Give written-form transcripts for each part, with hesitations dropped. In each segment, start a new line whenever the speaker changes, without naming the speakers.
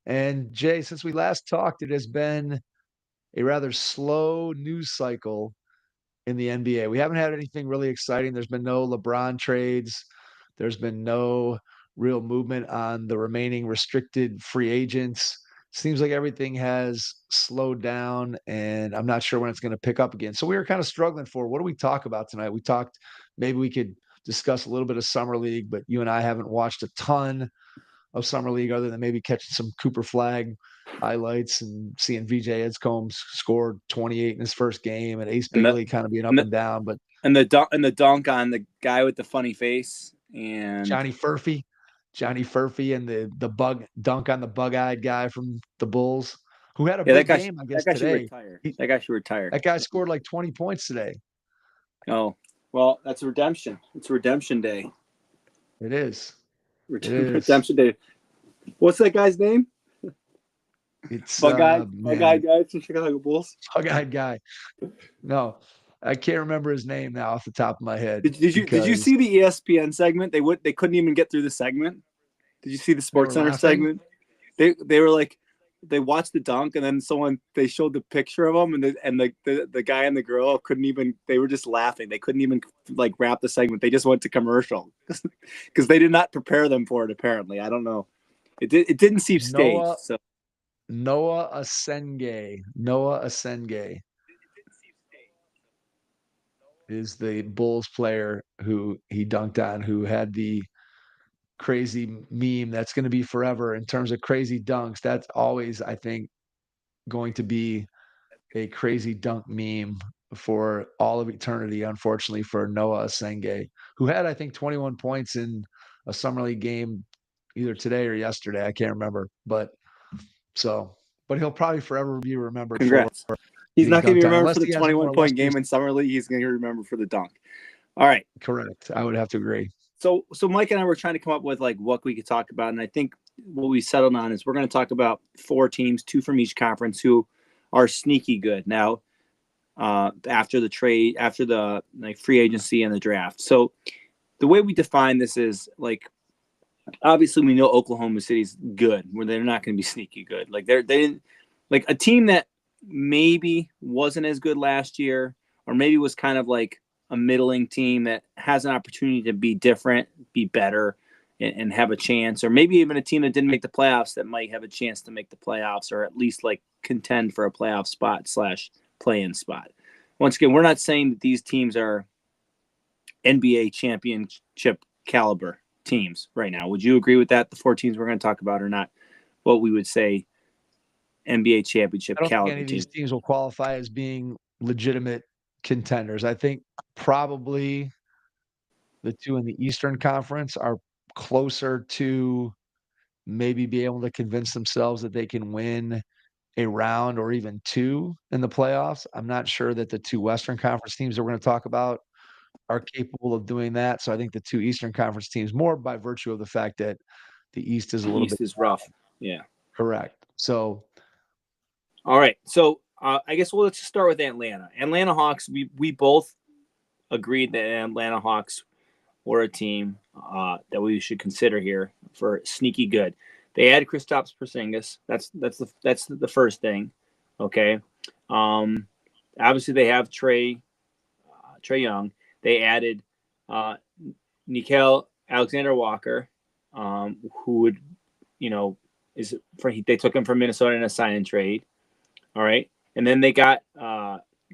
And Jay, since we last talked, it has been a rather slow news cycle in the NBA. We haven't had anything really exciting. There's been no LeBron trades. There's been no real movement on the remaining restricted free agents. Seems like everything has slowed down, and I'm not sure when it's going to pick up again. So we were kind of struggling for what do we talk about tonight? We talked maybe we could discuss a little bit of summer league, but you and I haven't watched a ton of summer league other than maybe catching some Cooper Flag highlights and seeing VJ Edscombe scored 28 in his first game and Ace
And the
Bigley kind of being
and
up
the
and down. But
and the dunk on the guy with the funny face and
Johnny Furphy, Johnny Furphy and the bug dunk on the bug-eyed guy from the Bulls who had a
yeah,
big game, I
that
guess,
guy should
today.
retire.
He,
That guy should retire.
that guy scored like 20 points today.
Oh, well, that's a redemption. It's redemption day.
It is. It is.
Redemption day. What's that guy's name?
It's
Bug-eyed
man,
guy from Chicago Bulls.
bug-eyed guy. No, I can't remember his name now off the top of my head
Did you
because
see the ESPN segment? They couldn't even get through the segment. Did you see the
they were
Sports Center
laughing.
segment? They were like they watched the dunk and then they showed the picture of him and the guy and the girl couldn't even they were just laughing. They couldn't even like wrap the segment. They just went to commercial because they did not prepare them for it. Apparently, I don't know. It didn't seem staged.
Noah
So
Noah Asenge is the Bulls player who he dunked on, who had the crazy meme that's going to be forever in terms of crazy dunks. That's always, I think, going to be a crazy dunk meme for all of eternity, unfortunately, for Noah Asenge, who had, I think, 21 points in a summer league game either today or yesterday. I can't remember. But he'll probably forever be remembered for
congrats. He's
being
not going to
dunked
be
on,
remembered
unless
for the
he has a more
21-point
illustrious.
game in summer league. He's going to be remembered for the dunk. All right.
Correct. I would have to agree.
So Mike and I were trying to come up with like what we could talk about, and I think what we settled on is we're going to talk about 4 teams, 2 from each conference, who are sneaky good now after the trade, after the like free agency and the draft. So the way we define this is like obviously we know Oklahoma City's good, where they're not going to be sneaky good. Like they didn't like a team that maybe wasn't as good last year, or maybe was kind of like a middling team that has an opportunity to be different, be better, and have a chance, or maybe even a team that didn't make the playoffs that might have a chance to make the playoffs, or at least like contend for a playoff spot / play-in spot. Once again, we're not saying that these teams are NBA championship caliber teams right now. Would you agree with that? The 4 teams we're going to talk about are not what we would say NBA
I
championship
don't think any
caliber
of these
teams.
teams will qualify as being legitimate contenders. I think probably the 2 in the Eastern Conference are closer to maybe be able to convince themselves that they can win a round or even 2 in the playoffs. I'm not sure that the 2 Western Conference teams that we're going to talk about are capable of doing that. So I think the 2 Eastern Conference teams, more by virtue of the fact that the East is a
The
little bit
East is rough. Yeah.
correct. So
All right. So I guess let's just start with Atlanta. Atlanta Hawks. We both agreed that Atlanta Hawks were a team that we should consider here for sneaky good. They add Kristaps Porzingis. That's the first thing. Okay. Um, Obviously they have Trey Young. They added uh, Nickeil Alexander Walker, who would they took him from Minnesota in a sign and trade. All right, and then they got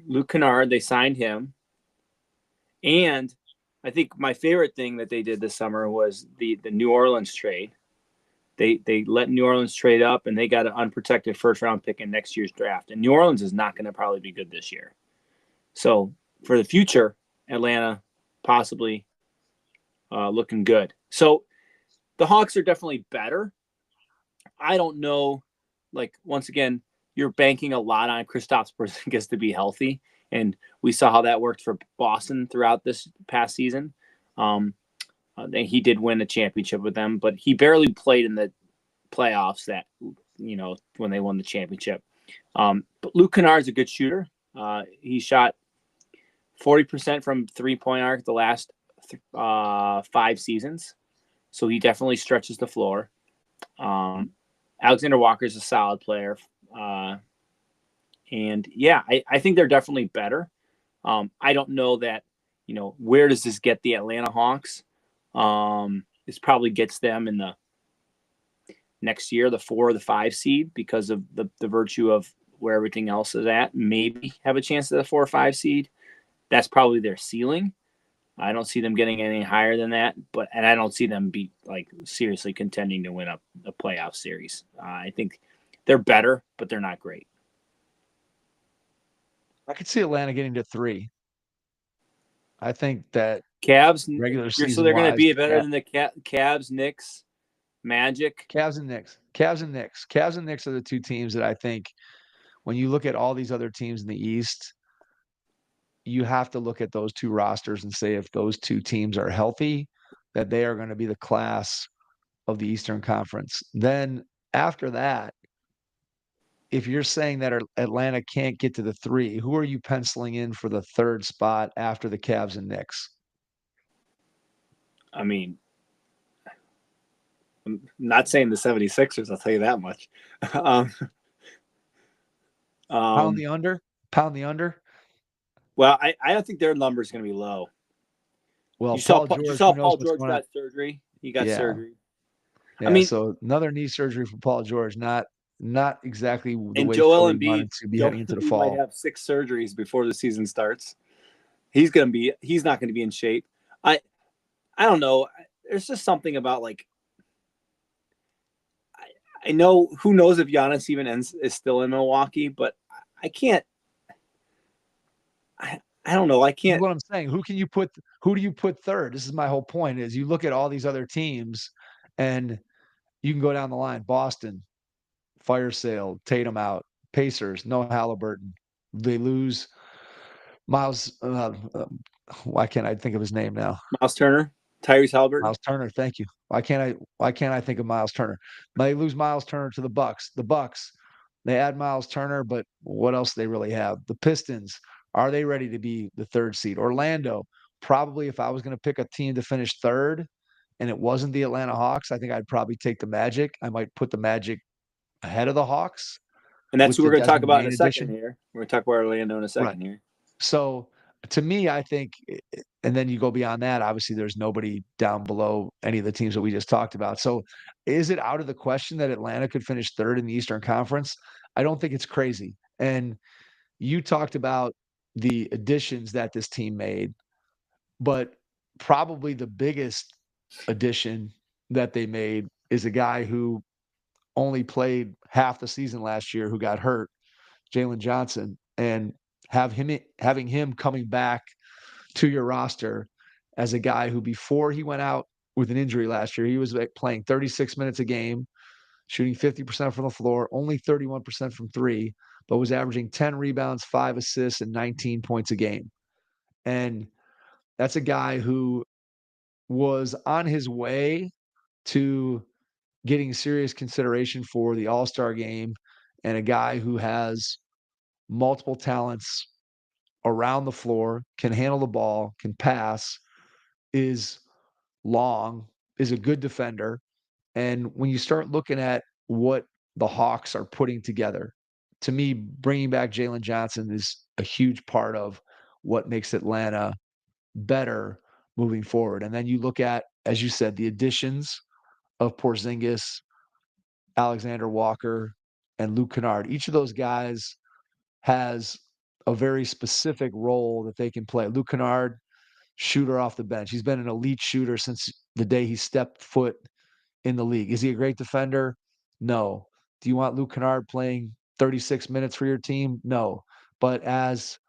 Luke Kennard. They signed him, and I think my favorite thing that they did this summer was the New Orleans trade. They let New Orleans trade up, and they got an unprotected first round pick in next year's draft. And New Orleans is not going to probably be good this year. So for the future, Atlanta possibly looking good. So the Hawks are definitely better. I don't know. Like once again, you're banking a lot on Kristaps Porzingis to be healthy, and we saw how that worked for Boston throughout this past season. He did win a championship with them, but he barely played in the playoffs. When they won the championship. But Luke Kennard is a good shooter. He shot 40% from 3-point arc the last 5 seasons, so he definitely stretches the floor. Alexander Walker's a solid player. And yeah, I think they're definitely better. I don't know that, where does this get the Atlanta Hawks? This probably gets them in the next year, the 4 or the 5 seed, because of the virtue of where everything else is at. Maybe have a chance at the 4 or 5 seed. That's probably their ceiling. I don't see them getting any higher than that, and I don't see them be like seriously contending to win a playoff series. I think they're better, but they're not great.
I could see Atlanta getting to 3. I think that
Cavs,
regular
so
season
they're going to
wise,
be better than the Cavs, Knicks, Magic.
Cavs and Knicks. Cavs and Knicks are the 2 teams that I think, when you look at all these other teams in the East, you have to look at those 2 rosters and say, if those 2 teams are healthy, that they are going to be the class of the Eastern Conference. Then after that, if you're saying that Atlanta can't get to the 3, who are you penciling in for the 3rd spot after the Cavs and Knicks?
I mean, I'm not saying the 76ers, I'll tell you that much.
Pound the under? Pound the under?
Well, I don't think their number is going to be low.
Well,
you saw
Paul
George got surgery. He got surgery.
Yeah,
I mean,
so another knee surgery for Paul George, not exactly the way
Joel
Philly
Embiid
wanted to be heading into the fall.
Might have 6 surgeries before the season starts. He's not going to be in shape. I don't know. There's just something about, like, I know, who knows if Giannis even is still in Milwaukee, but I can't. I don't know. I can't.
That's what I'm saying. Who do you put 3rd? This is my whole point, is you look at all these other teams and you can go down the line. Boston, fire sale, Tatum out. Pacers, no Halliburton. They lose Miles. Why can't I think of his name now?
Miles Turner, Tyrese Halliburton.
Miles Turner. Thank you. Why can't I think of Miles Turner? They lose Miles Turner to the Bucks. The Bucks, they add Miles Turner, but what else do they really have? The Pistons, are they ready to be the 3rd seed? Orlando, probably, if I was going to pick a team to finish 3rd and it wasn't the Atlanta Hawks, I think I'd probably take the Magic. I might put the Magic ahead of the Hawks.
And that's who we're going to talk about in a second here. We're going to talk about Orlando in a second here.
So to me, I think, and then you go beyond that, obviously there's nobody down below any of the teams that we just talked about. So is it out of the question that Atlanta could finish 3rd in the Eastern Conference? I don't think it's crazy. And you talked about the additions that this team made, but probably the biggest addition that they made is a guy who only played half the season last year, who got hurt, Jalen Johnson, and having him coming back to your roster as a guy who, before he went out with an injury last year, he was playing 36 minutes a game, shooting 50% from the floor, only 31% from 3, but was averaging 10 rebounds, 5 assists, and 19 points a game. And that's a guy who was on his way to getting serious consideration for the All-Star game, and a guy who has multiple talents around the floor, can handle the ball, can pass, is long, is a good defender. And when you start looking at what the Hawks are putting together, to me, bringing back Jalen Johnson is a huge part of what makes Atlanta better moving forward. And then you look at, as you said, the additions of Porzingis, Alexander Walker, and Luke Kennard. Each of those guys has a very specific role that they can play. Luke Kennard, shooter off the bench. He's been an elite shooter since the day he stepped foot in the league. Is he a great defender? No. Do you want Luke Kennard playing 36 minutes for your team? No. But as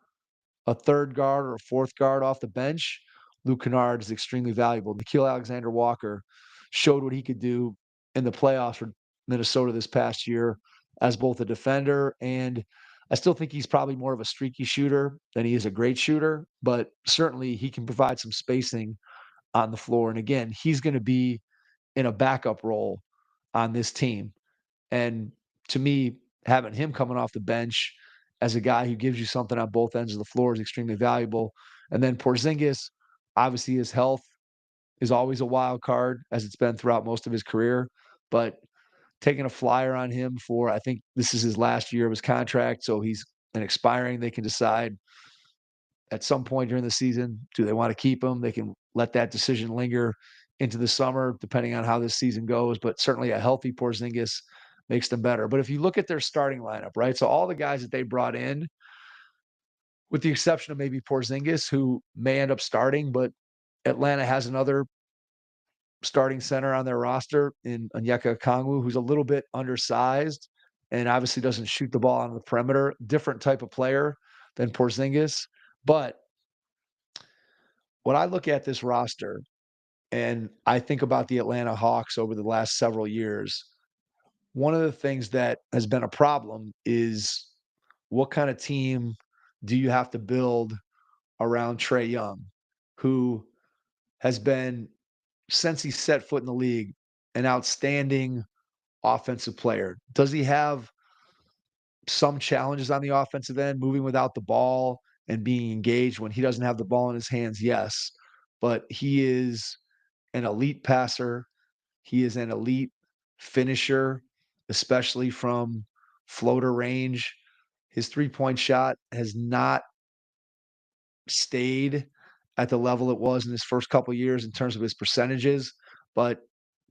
a 3rd guard or a 4th guard off the bench, Luke Kennard is extremely valuable. Nickeil Alexander-Walker showed what he could do in the playoffs for Minnesota this past year as both a defender, and I still think he's probably more of a streaky shooter than he is a great shooter, but certainly he can provide some spacing on the floor. And again, he's going to be in a backup role on this team. And to me, having him coming off the bench as a guy who gives you something on both ends of the floor is extremely valuable. And then Porzingis, obviously his health is always a wild card, as it's been throughout most of his career. But taking a flyer on him for, I think this is his last year of his contract, so he's an expiring. They can decide at some point during the season, do they want to keep him? They can let that decision linger into the summer, depending on how this season goes. But certainly a healthy Porzingis makes them better. But if you look at their starting lineup, right? So all the guys that they brought in, with the exception of maybe Porzingis, who may end up starting, but Atlanta has another starting center on their roster in Onyeka Okongwu, who's a little bit undersized and obviously doesn't shoot the ball on the perimeter. Different type of player than Porzingis. But when I look at this roster and I think about the Atlanta Hawks over the last several years, one of the things that has been a problem is what kind of team do you have to build around Trae Young, who has been, since he set foot in the league, an outstanding offensive player. Does he have some challenges on the offensive end, moving without the ball and being engaged when he doesn't have the ball in his hands? Yes. But he is an elite passer. He is an elite finisher, especially from floater range. His three-point shot has not stayed at the level it was in his first couple of years in terms of his percentages, but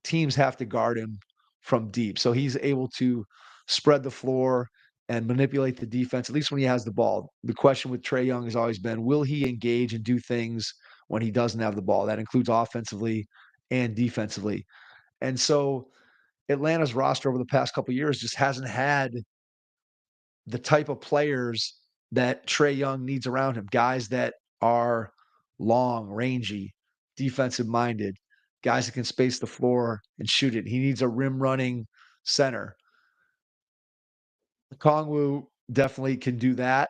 teams have to guard him from deep. So he's able to spread the floor and manipulate the defense, at least when he has the ball. The question with Trae Young has always been, will he engage and do things when he doesn't have the ball? That includes offensively and defensively. And so Atlanta's roster over the past couple of years just hasn't had the type of players that Trae Young needs around him, guys that are long, rangy, defensive minded, guys that can space the floor and shoot it. He needs a rim running center. Kongwu definitely can do that.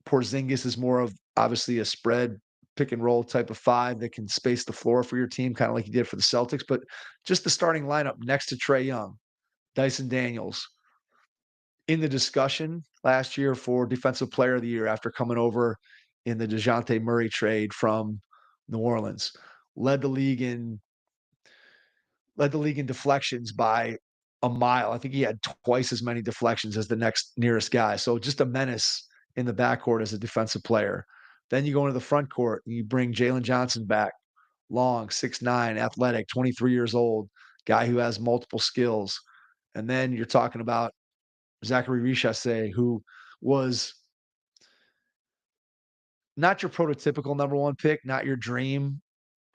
Porzingis is more of obviously a spread pick and roll type of five that can space the floor for your team, kind of like he did for the Celtics. But just the starting lineup next to Trae Young, Dyson Daniels, in the discussion last year for Defensive Player of the Year after coming over in the DeJounte Murray trade from New Orleans. Led the league in deflections by a mile. I think he had twice as many deflections as the next nearest guy. So just a menace in the backcourt as a defensive player. Then you go into the front court and you bring Jalen Johnson back. Long, 6'9", athletic, 23 years old, guy who has multiple skills. And then you're talking about Zachary Richase, who was not your prototypical number one pick, not your dream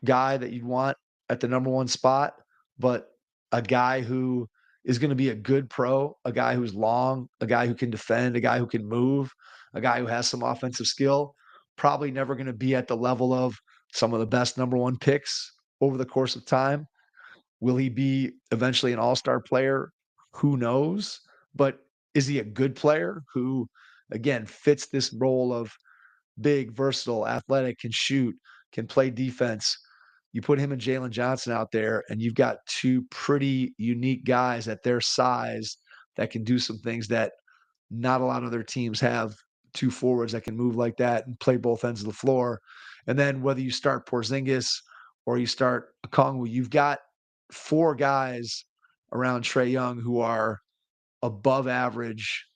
guy that you'd want at the number one spot, but a guy who is going to be a good pro, a guy who's long, a guy who can defend, a guy who can move, a guy who has some offensive skill. Probably never going to be at the level of some of the best number one picks over the course of time. Will he be eventually an all-star player? Who knows? But is he a good player who, again, fits this role of big, versatile, athletic, can shoot, can play defense? You put him and Jalen Johnson out there, and you've got two pretty unique guys at their size that can do some things that not a lot of other teams have. Two forwards that can move like that and play both ends of the floor. And then whether you start Porzingis or you start Okongwu, you've got four guys around Trae Young who are above average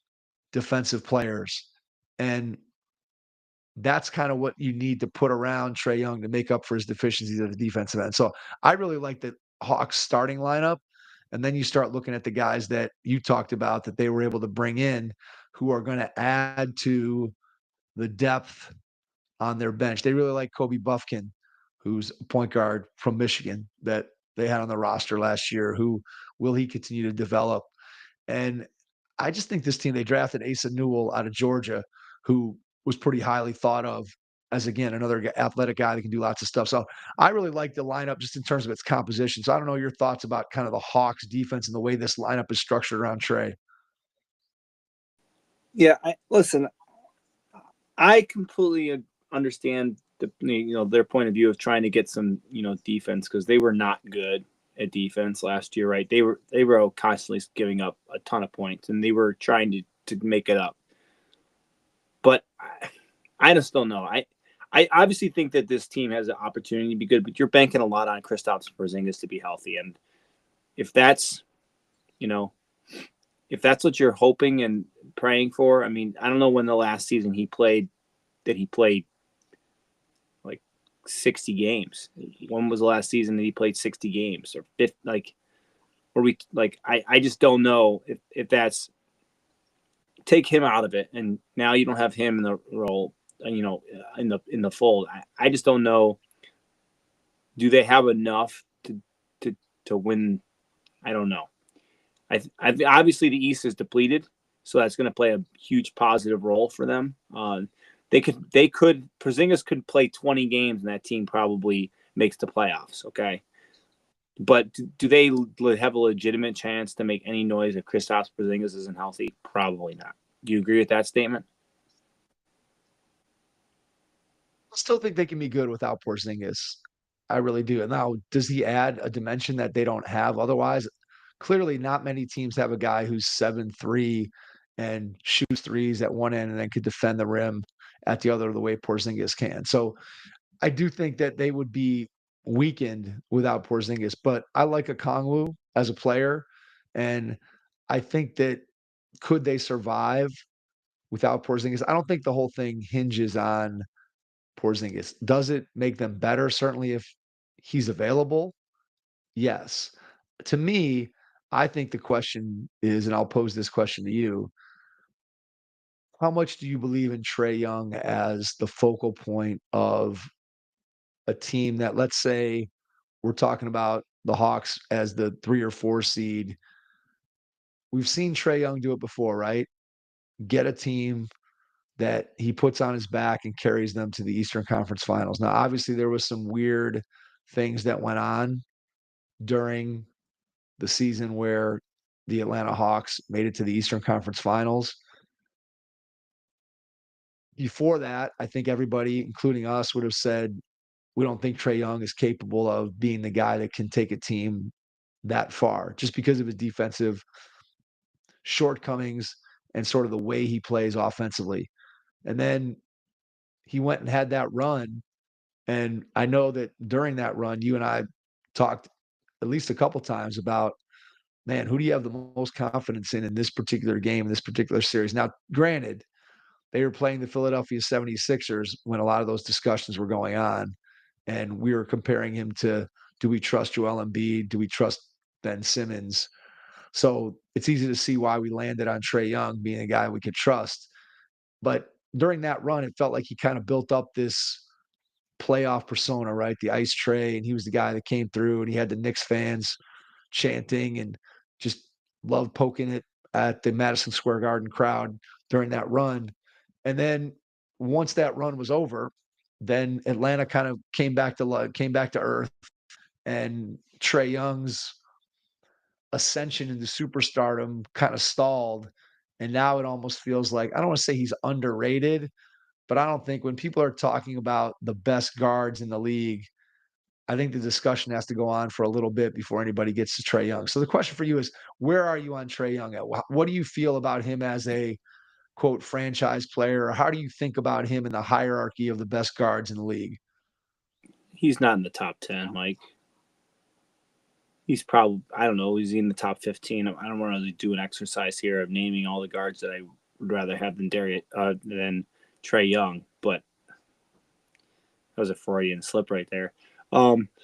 defensive players. And that's kind of what you need to put around Trae Young to make up for his deficiencies at the defensive end. So I really like the Hawks starting lineup. And then you start looking at the guys that you talked about that they were able to bring in who are going to add to the depth on their bench. They really like Kobe Buffkin, who's a point guard from Michigan that they had on the roster last year. Who will he continue to develop? And I just think this team, they drafted Asa Newell out of Georgia, who was pretty highly thought of as, again, another athletic guy that can do lots of stuff. So I really like the lineup just in terms of its composition. So I don't know your thoughts about kind of the Hawks defense and the way this lineup is structured around Trae.
Yeah, listen, I completely understand their point of view of trying to get some defense, because they were not good at defense last year, right? They were constantly giving up a ton of points, and they were trying to make it up. But I just don't know. I obviously think that this team has an opportunity to be good, but you're banking a lot on Kristaps Porzingis to be healthy, and if that's if that's what you're hoping and praying for, I mean, I don't know when the last season he played like 60 games. When was the last season that he played 60 games or 50, I just don't know if that's take him out of it. And now you don't have him in the role, in the fold. I just don't know. Do they have enough to win? I don't know. Obviously the East is depleted, so that's going to play a huge positive role for them. Porzingis could play 20 games and that team probably makes the playoffs. Okay. But do they have a legitimate chance to make any noise if Kristaps Porzingis isn't healthy? Probably not. Do you agree with that statement?
I still think they can be good without Porzingis. I really do. And now, does he add a dimension that they don't have otherwise? Clearly, not many teams have a guy who's 7'3" and shoots threes at one end and then could defend the rim at the other the way Porzingis can. So I do think that they would be weakened without Porzingis, but I like Okongwu as a player, and I think that could they survive without Porzingis? I don't think the whole thing hinges on Porzingis. Does it make them better? Certainly, if he's available, yes. To me, I think the question is, and I'll pose this question to you: how much do you believe in Trae Young as the focal point of a team that, let's say, we're talking about the Hawks as the 3 or 4 seed? We've seen Trae Young do it before, right? Get a team that he puts on his back and carries them to the Eastern Conference Finals. Now, obviously, there was some weird things that went on during the season where the Atlanta Hawks made it to the Eastern Conference Finals. Before that, I think everybody, including us, would have said, we don't think Trae Young is capable of being the guy that can take a team that far just because of his defensive shortcomings and sort of the way he plays offensively. And then he went and had that run. And I know that during that run, you and I talked at least a couple times about, man, who do you have the most confidence in this particular game, in this particular series? Now, granted, they were playing the Philadelphia 76ers when a lot of those discussions were going on. And we were comparing him to, do we trust Joel Embiid? Do we trust Ben Simmons? So it's easy to see why we landed on Trae Young being a guy we could trust. But during that run, it felt like he kind of built up this playoff persona, right? The ice tray, and he was the guy that came through, and he had the Knicks fans chanting and just loved poking it at the Madison Square Garden crowd during that run. And then once that run was over, then Atlanta kind of came back to earth, and Trae Young's ascension into superstardom kind of stalled. And now it almost feels like, I don't want to say he's underrated, but I don't think when people are talking about the best guards in the league, I think the discussion has to go on for a little bit before anybody gets to Trae Young. So the question for you is, where are you on Trae Young at? What do you feel about him as a quote franchise player? Or how do you think about him in the hierarchy of the best guards in the league?
He's not in the top 10, Mike. He's probably, I don't know, he's in the top 15. I don't want to do an exercise here of naming all the guards that I would rather have than Trae Young, but that was a Freudian slip right there. I,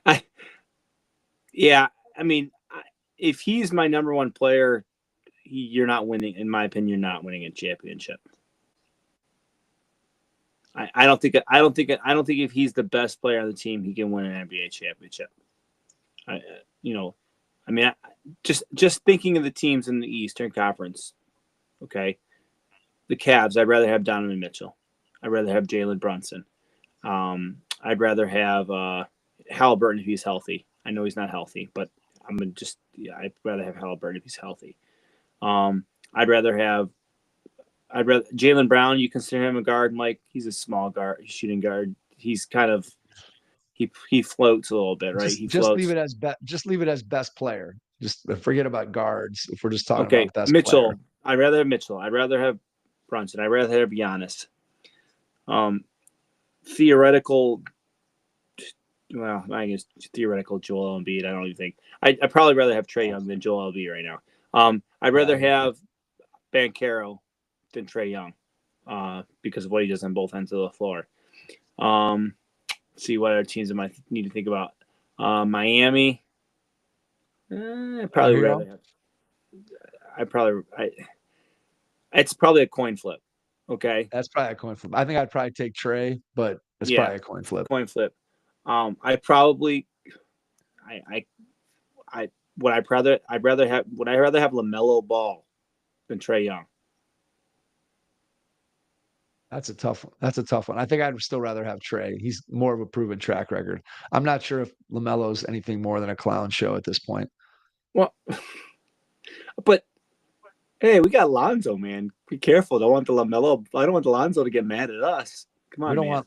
I, yeah, I mean, if he's my number one player, you're not winning. In my opinion, you're not winning a championship. I don't think if he's the best player on the team, he can win an NBA championship. Just thinking of the teams in the Eastern Conference, okay, the Cavs, I'd rather have Donovan Mitchell. I'd rather have Jalen Brunson. I'd rather have Halliburton if he's healthy. I know he's not healthy, but I'd rather have Halliburton if he's healthy. I'd rather Jaylen Brown. You consider him a guard, Mike? He's a small guard, shooting guard. He's kind of he floats a little bit, right?
Just leave it as best player. Just forget about guards if we're just talking about best
Mitchell.
player.
I'd rather have Mitchell. I'd rather have Brunson. I'd rather have Giannis. Theoretical. Well, I guess theoretical Joel Embiid. I don't even think I'd probably rather have Trae Young than Joel Embiid right now. I'd rather have Banchero than Trae Young because of what he does on both ends of the floor. Let's see what other teams I might need to think about. Miami. Probably rather have. It's probably a coin flip. Okay.
That's probably a coin flip. I think I'd probably take Trae, but it's probably a coin flip.
Coin flip. I'd rather have LaMelo Ball than Trae Young.
That's a tough one. I think I'd still rather have Trae. He's more of a proven track record. I'm not sure if LaMelo's anything more than a clown show at this point.
Well, but hey, we got Lonzo, man. Be careful. I don't want the Lonzo to get mad at us. Come on, man.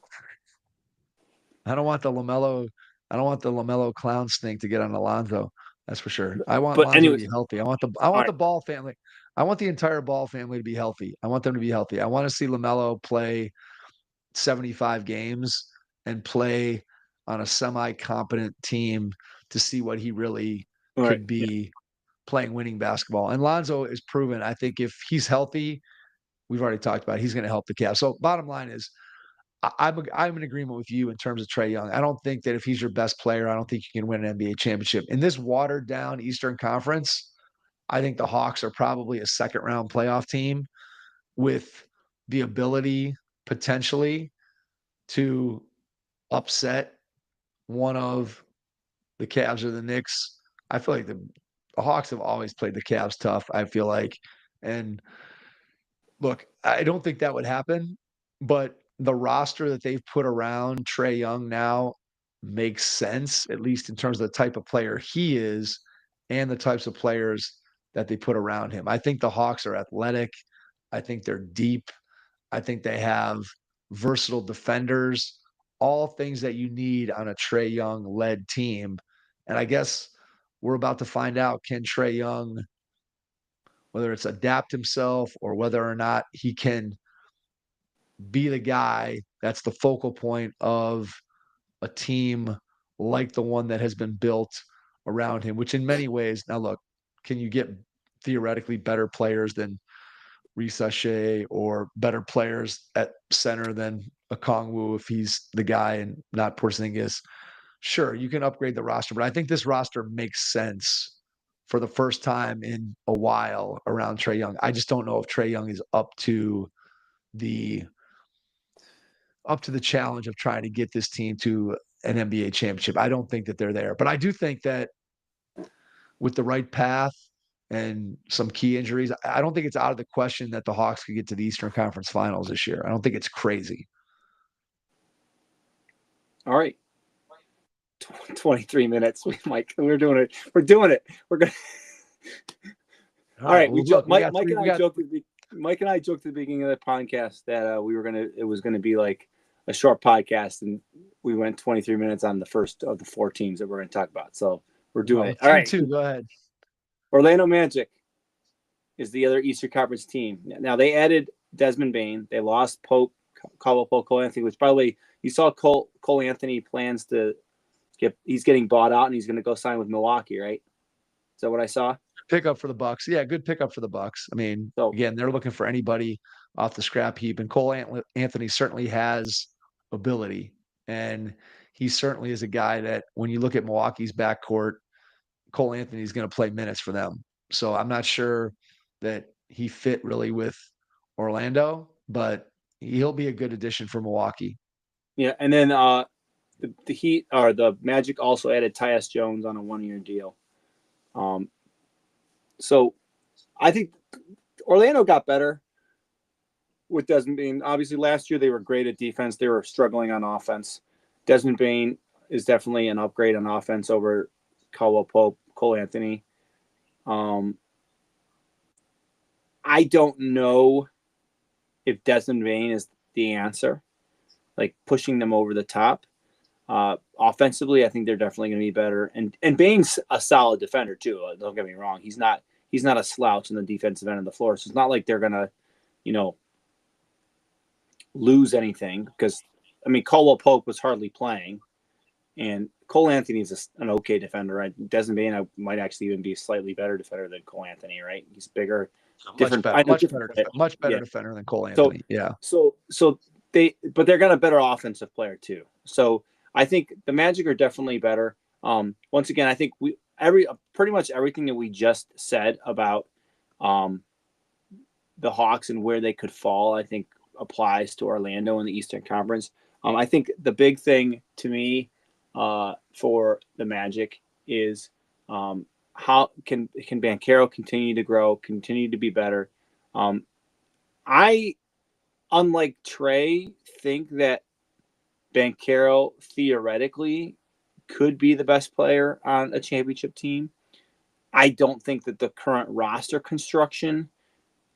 I don't want the LaMelo clown stink to get on Alonzo. That's for sure. I want Lonzo to be healthy. I want the Ball family. I want the entire Ball family to be healthy. I want them to be healthy. I want to see LaMelo play 75 games and play on a semi-competent team to see what he really could be playing winning basketball. And Lonzo is proven. I think if he's healthy, we've already talked about it, he's going to help the Cavs. So bottom line is, I'm in agreement with you in terms of Trae Young. I don't think that if he's your best player, I don't think you can win an NBA championship. In this watered down Eastern Conference, I think the Hawks are probably a second round playoff team with the ability potentially to upset one of the Cavs or the Knicks. I feel like the Hawks have always played the Cavs tough, I feel like. And look, I don't think that would happen, but the roster that they've put around Trae Young now makes sense, at least in terms of the type of player he is and the types of players that they put around him. I think the Hawks are athletic. I think they're deep. I think they have versatile defenders, all things that you need on a Trae Young led team. And I guess we're about to find out, can Trae Young, whether it's adapt himself or whether or not he can be the guy that's the focal point of a team like the one that has been built around him, which in many ways, now look, can you get theoretically better players than Risa Shea or better players at center than Okongwu if he's the guy and not Porzingis? Sure, you can upgrade the roster, but I think this roster makes sense for the first time in a while around Trae Young. I just don't know if Trae Young is up to the challenge of trying to get this team to an NBA championship. I don't think that they're there, but I do think that with the right path and some key injuries, I don't think it's out of the question that the Hawks could get to the Eastern Conference Finals this year. I don't think it's crazy.
All right. 23 minutes. We're doing it. We're doing it. We're going to. All right. Mike and I joked at the beginning of the podcast that it was going to be like a short podcast, and we went 23 minutes on the first of the four teams that we're going to talk about. So we're doing it. All right.
Go ahead.
Orlando Magic is the other Eastern Conference team. Now they added Desmond Bane. They lost Caldwell Pope, Cole Anthony, which probably you saw Cole Anthony plans to he's getting bought out and he's going to go sign with Milwaukee, right? Is that what I saw?
Pickup for the Bucks. Yeah, good pickup for the Bucks. I mean, again, they're looking for anybody off the scrap heap, and Cole Anthony certainly has ability, and he certainly is a guy that when you look at Milwaukee's backcourt, Cole Anthony is going to play minutes for them. So I'm not sure that he fit really with Orlando, but he'll be a good addition for Milwaukee.
Yeah, and then the Heat or the Magic also added Tyus Jones on a 1-year deal. So I think Orlando got better with Desmond Bane. Obviously, last year they were great at defense. They were struggling on offense. Desmond Bane is definitely an upgrade on offense over Caldwell Pope, Cole Anthony. I don't know if Desmond Bane is the answer, like pushing them over the top. Offensively, I think they're definitely going to be better. And Bane's a solid defender too. Don't get me wrong. He's not a slouch in the defensive end of the floor. So it's not like they're going to, lose anything because, I mean, Caldwell Pope was hardly playing. And Cole Anthony is an okay defender, right? Desmond Bane might actually even be a slightly better defender than Cole Anthony, right? He's bigger, different. I know different play.
Much better
Yeah.
defender than Cole
So,
Anthony. Yeah.
so but they're got a better offensive player too. So I think the Magic are definitely better. Once again, I think pretty much everything that we just said about the Hawks and where they could fall, I think applies to Orlando in the Eastern Conference. I think the big thing to me for the Magic is how can Banchero continue to grow, continue to be better. I, unlike Trey, think that Banchero theoretically could be the best player on a championship team. I don't think that the current roster construction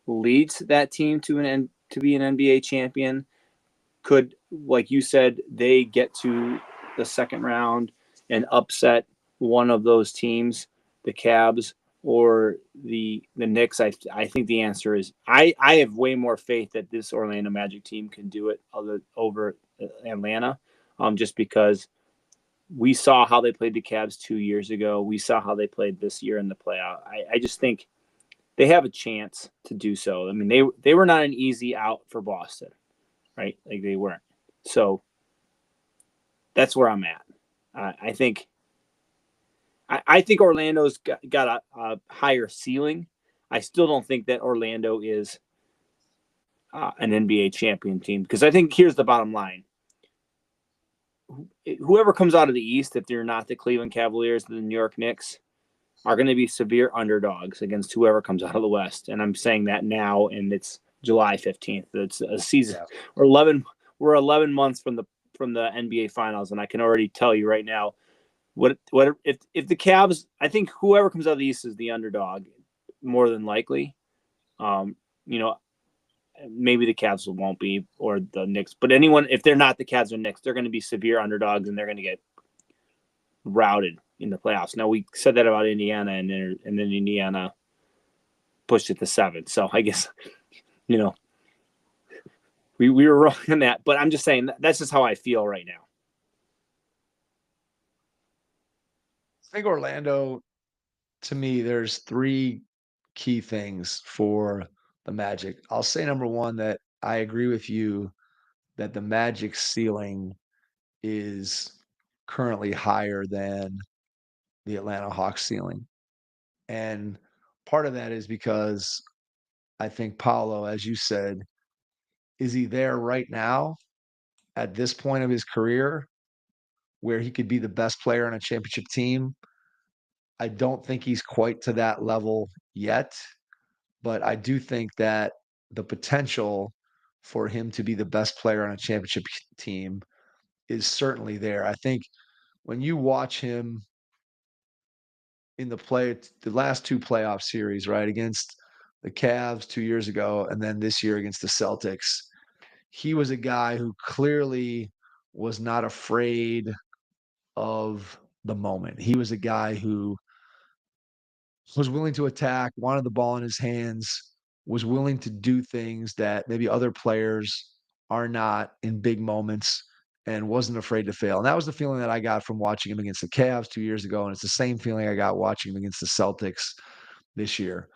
leads that team to be an NBA champion. Could, like you said, they get to the second round and upset one of those teams, the Cavs or the Knicks? I think the answer is I have way more faith that this Orlando Magic team can do it over Atlanta, just because we saw how they played the Cavs 2 years ago. We saw how they played this year in the playoff. I just think they have a chance to do so. I mean, they were not an easy out for Boston, right? Like they weren't. So that's where I'm at. I think Orlando's got a higher ceiling. I still don't think that Orlando is an NBA champion team, because I think here's the bottom line. Whoever comes out of the East, if they're not the Cleveland Cavaliers and the New York Knicks, are going to be severe underdogs against whoever comes out of the West. And I'm saying that now, and it's July 15th. It's a season. Yeah. We're 11 months from the NBA Finals, and I can already tell you right now, what if the Cavs? I think whoever comes out of the East is the underdog, more than likely. Maybe the Cavs won't be, or the Knicks, but anyone, if they're not the Cavs or Knicks, they're going to be severe underdogs, and they're going to get routed in the playoffs. Now, we said that about Indiana, and then Indiana pushed it to 7. So I guess, we were wrong on that. But I'm just saying that's just how I feel right now.
I think Orlando, to me, there's 3 key things for the Magic. I'll say number 1, that I agree with you that the Magic ceiling is currently higher than the Atlanta Hawks ceiling. And part of that is because I think Paolo, as you said, is he there right now at this point of his career where he could be the best player on a championship team? I don't think he's quite to that level yet, but I do think that the potential for him to be the best player on a championship team is certainly there. I think when you watch him in the last 2 playoff series, right, against the Cavs 2 years ago and then this year against the Celtics, he was a guy who clearly was not afraid of the moment. He was a guy who was willing to attack, wanted the ball in his hands, was willing to do things that maybe other players are not in big moments, and wasn't afraid to fail. And that was the feeling that I got from watching him against the Cavs 2 years ago, and it's the same feeling I got watching him against the Celtics this year.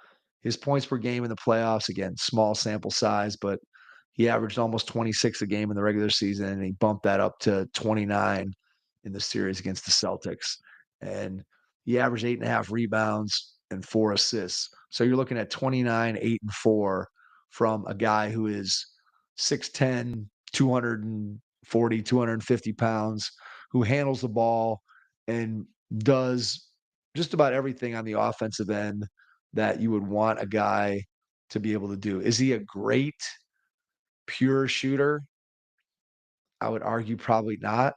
His points per game in the playoffs, again, small sample size, but he averaged almost 26 a game in the regular season, and he bumped that up to 29 in the series against the Celtics. And he averaged 8.5 rebounds and 4 assists. So you're looking at 29, 8, and 4 from a guy who is 6'10, 240, 250 pounds, who handles the ball and does just about everything on the offensive end that you would want a guy to be able to do. Is he a great pure shooter? I would argue probably not.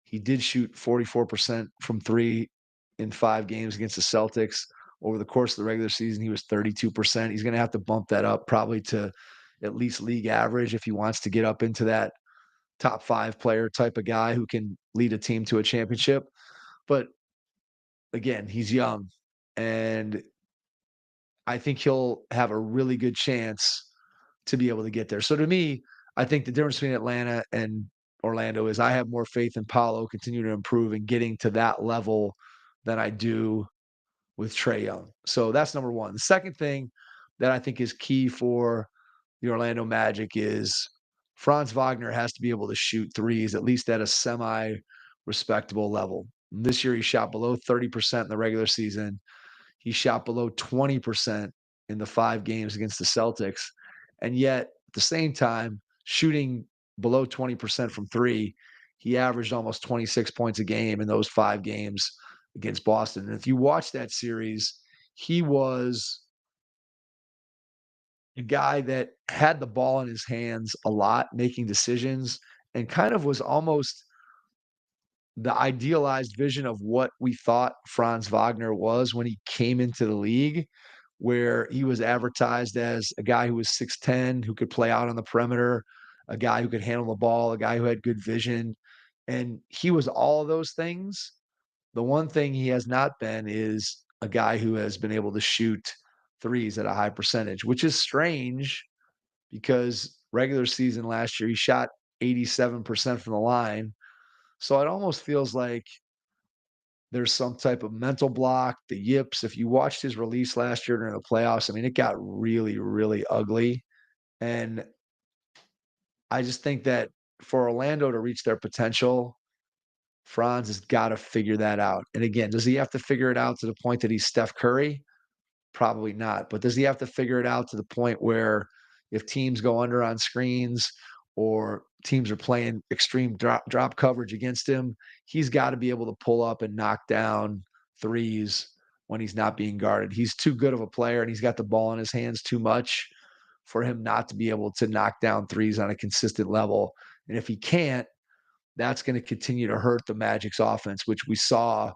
He did shoot 44% from 3 in 5 games against the Celtics. Over the course of the regular season, he was 32%. He's going to have to bump that up probably to at least league average if he wants to get up into that top 5 player type of guy who can lead a team to a championship. But again, he's young, and I think he'll have a really good chance to be able to get there. So to me, I think the difference between Atlanta and Orlando is I have more faith in Paolo continue to improve and getting to that level than I do with Trae Young. So that's number one. The second thing that I think is key for the Orlando Magic is Franz Wagner has to be able to shoot threes, at least at a semi respectable level. This year, he shot below 30% in the regular season. He shot below 20% in the 5 games against the Celtics. And yet, at the same time, shooting below 20% from three, he averaged almost 26 points a game in those 5 games against Boston. And if you watch that series, he was a guy that had the ball in his hands a lot, making decisions, and kind of was almost the idealized vision of what we thought Franz Wagner was when he came into the league, where he was advertised as a guy who was 6'10, who could play out on the perimeter, a guy who could handle the ball, a guy who had good vision. And he was all of those things. The one thing he has not been is a guy who has been able to shoot threes at a high percentage, which is strange because regular season last year, he shot 87% from the line. So it almost feels like there's some type of mental block, the yips. If you watched his release last year during the playoffs, I mean, it got really, really ugly. And I just think that for Orlando to reach their potential, Franz has got to figure that out. And again, does he have to figure it out to the point that he's Steph Curry? Probably not. But does he have to figure it out to the point where if teams go under on screens or teams are playing extreme drop coverage against him, he's got to be able to pull up and knock down threes when he's not being guarded. He's too good of a player and he's got the ball in his hands too much for him not to be able to knock down threes on a consistent level. And if he can't, that's going to continue to hurt the Magic's offense, which we saw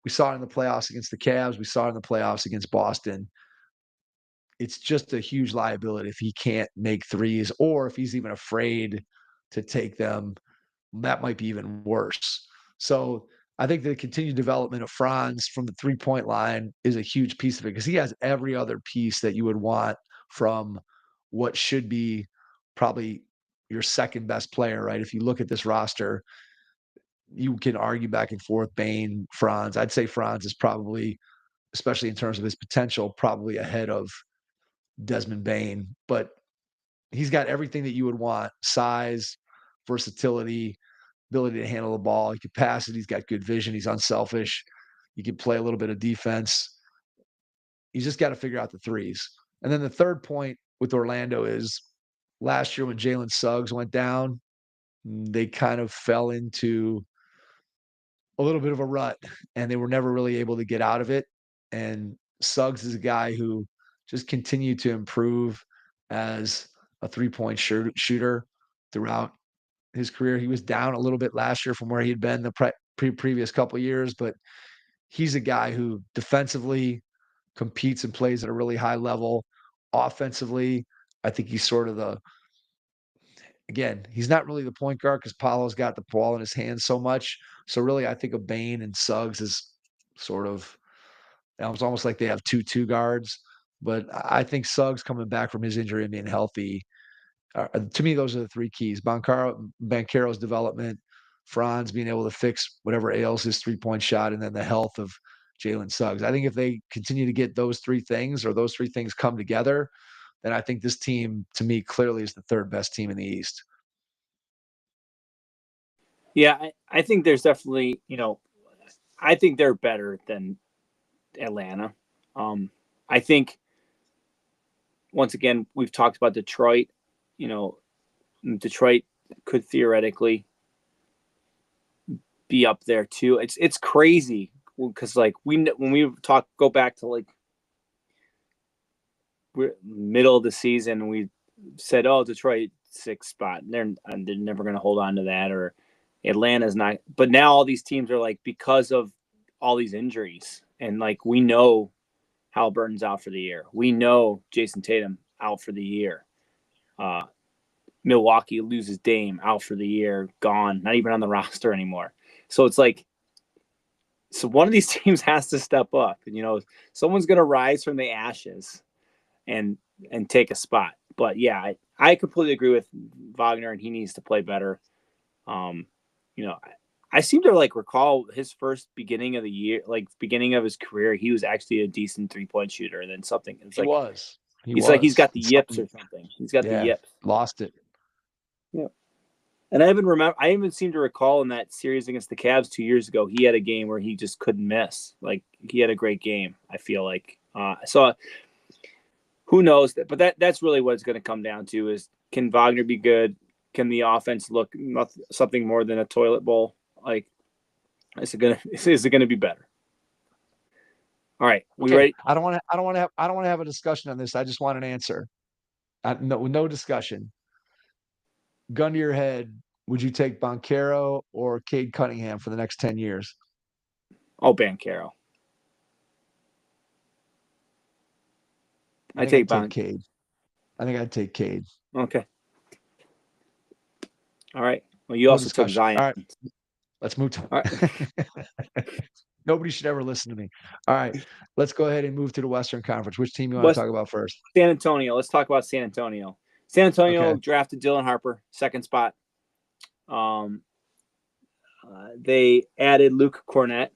it in the playoffs against the Cavs. We saw it in the playoffs against Boston. It's just a huge liability if he can't make threes or if he's even afraid to take them. That might be even worse. So I think the continued development of Franz from the 3-point line is a huge piece of it because he has every other piece that you would want from what should be probably your second best player, right? If you look at this roster, you can argue back and forth, Bane, Franz. I'd say Franz is probably, especially in terms of his potential, probably ahead of Desmond Bane. But he's got everything that you would want: size, versatility, ability to handle the ball. He can pass it. He's got good vision. He's unselfish. He can play a little bit of defense. He's just got to figure out the threes. And then the third point with Orlando is last year when Jalen Suggs went down, they kind of fell into a little bit of a rut and they were never really able to get out of it. And Suggs is a guy who just continued to improve as a 3-point shooter throughout his career. He was down a little bit last year from where he'd been the previous couple of years, but he's a guy who defensively competes and plays at a really high level. Offensively, I think he's sort of again, he's not really the point guard because Paolo's got the ball in his hands so much. So really, I think of Bane and Suggs as sort of it's almost like they have two guards. But I think Suggs coming back from his injury and being healthy, to me, those are the three keys: Banchero's development, Franz being able to fix whatever ails his 3-point shot, and then the health of Jalen Suggs. I think if they continue to get those three things or those three things come together, then I think this team, to me, clearly is the third best team in the East.
Yeah, I think there's definitely, I think they're better than Atlanta. I think, once again, we've talked about Detroit. Detroit could theoretically be up there too. It's crazy because when we go back to we're middle of the season, we said, oh, Detroit 6th spot. They're never going to hold on to that, or Atlanta's not. But now all these teams are because of all these injuries, and we know Halliburton's out for the year. We know Jason Tatum out for the year. Milwaukee loses Dame, out for the year, gone, not even on the roster anymore. So it's so one of these teams has to step up. And, someone's going to rise from the ashes and take a spot. But, yeah, I completely agree with Wagner, and he needs to play better. You know, I seem to like recall his first beginning of the year, like beginning of his career, he was actually a decent 3-point shooter, and then something. It's
He
like
was. He
he's like he's
was.
got the yips or something. He's got the
Yeah,
yips.
lost it.
Yeah. And I even seem to recall in that series against the Cavs 2 years ago, he had a game where he just couldn't miss. Like he had a great game. I feel like so. Who knows that? But that's really what it's going to come down to: is can Wagner be good? Can the offense look something more than a toilet bowl? Like is it gonna be better? All right, we
Okay,
ready?
I don't want to have a discussion on this. I just want an answer. No discussion. Gun to your head, would you take Boncaro or Cade Cunningham for the next 10 years?
Oh, Bancaro.
I
I
think
take
I'd take
Ban.
Cade. I think I'd take Cade.
Okay. All right. Well, you
No
also took
discussion.
Zion.
All right, let's move to.
All right.
Nobody should ever listen to me. All right, let's go ahead and move to the Western Conference. Which team you want to
West
talk about first?
San Antonio. Let's talk about San Antonio. San Antonio
Okay.
drafted Dylan Harper, second spot. Um, they added Luke Cornett,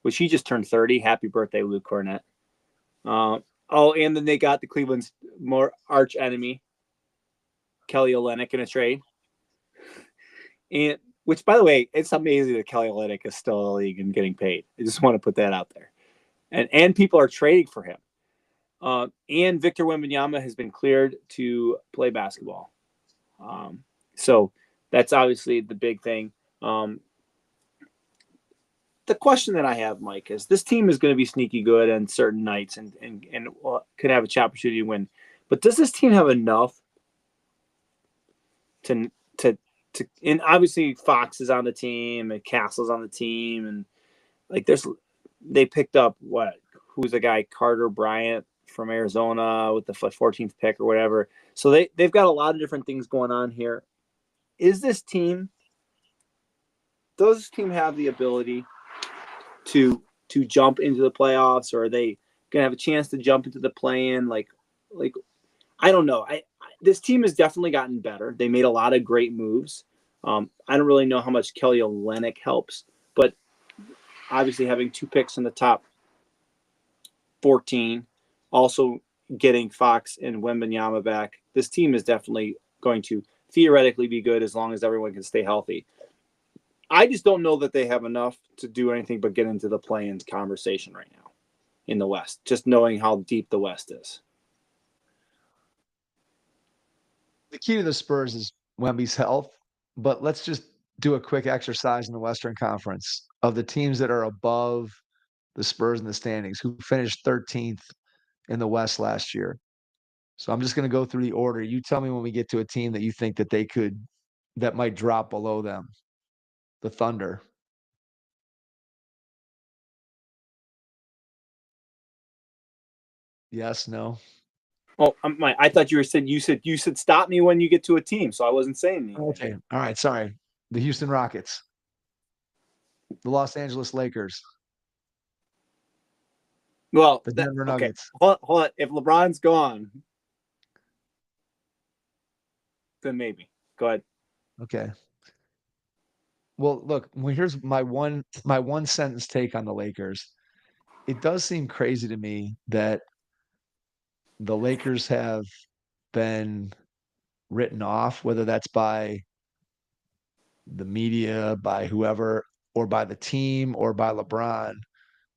which he just turned 30. Happy birthday, Luke Cornett. And then they got the Cleveland's more arch enemy, Kelly Olynyk, in a trade. And which, by the way, it's amazing that Kelly Olynyk is still in the league and getting paid. I just want to put that out there. And people are trading for him. And Victor Wembanyama has been cleared to play basketball. So that's obviously the big thing. The question that I have, Mike, is this team is going to be sneaky good on certain nights and could have a opportunity to win. But does this team have enough to and obviously Fox is on the team and Castle's on the team, and like they picked up who's the guy, Carter Bryant from Arizona with the 14th pick or whatever. So they've got a lot of different things going on here. Does this team have the ability to jump into the playoffs, or are they gonna have a chance to jump into the play-in? Like I don't know. This team has definitely gotten better. They made a lot of great moves. I don't really know how much Kelly Olynyk helps, but obviously having 2 picks in the top 14, also getting Fox and Wembanyama back, this team is definitely going to theoretically be good as long as everyone can stay healthy. I just don't know that they have enough to do anything but get into the play-in conversation right now in the West, just knowing how deep the West is.
The key to the Spurs is Wemby's health, but let's just do a quick exercise in the Western Conference of the teams that are above the Spurs in the standings, who finished 13th in the West last year. So I'm just going to go through the order. You tell me when we get to a team that you think that might drop below them. The Thunder. Yes, no.
Oh, I thought you said stop me when you get to a team, so I wasn't saying anything.
Okay. All right. Sorry. The Houston Rockets. The Los Angeles Lakers.
Well,
The Denver Nuggets.
Hold on. If LeBron's gone, then maybe. Go ahead.
Okay. Well, look, here's my one sentence take on the Lakers. It does seem crazy to me that the Lakers have been written off, whether that's by the media, by whoever, or by the team, or by LeBron.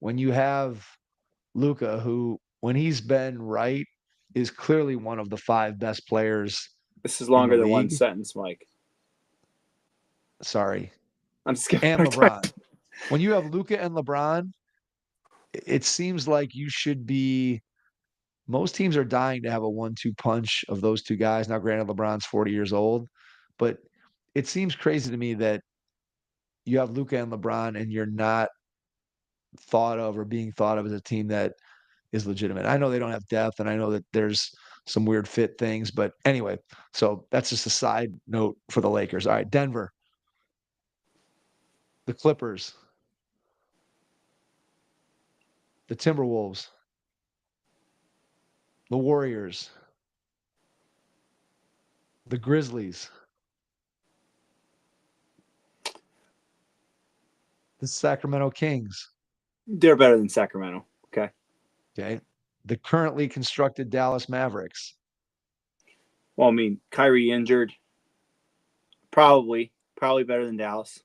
When you have Luka, who, when he's been right, is clearly one of the 5 best players
This is
in the
longer than one
league.
sentence, Mike.
Sorry.
I'm just kidding.
And LeBron. When you have Luka and LeBron, it seems like you should be. Most teams are dying to have a 1-2 punch of those 2 guys. Now, granted, LeBron's 40 years old, but it seems crazy to me that you have Luka and LeBron and you're not thought of or being thought of as a team that is legitimate. I know they don't have depth, and I know that there's some weird fit things, but anyway, so that's just a side note for the Lakers. All right, Denver, the Clippers, the Timberwolves, the Warriors, the Grizzlies, The Sacramento Kings.
They're better than Sacramento. Okay.
Okay. The currently constructed Dallas Mavericks.
Well, I mean, Kyrie injured. Probably better than Dallas.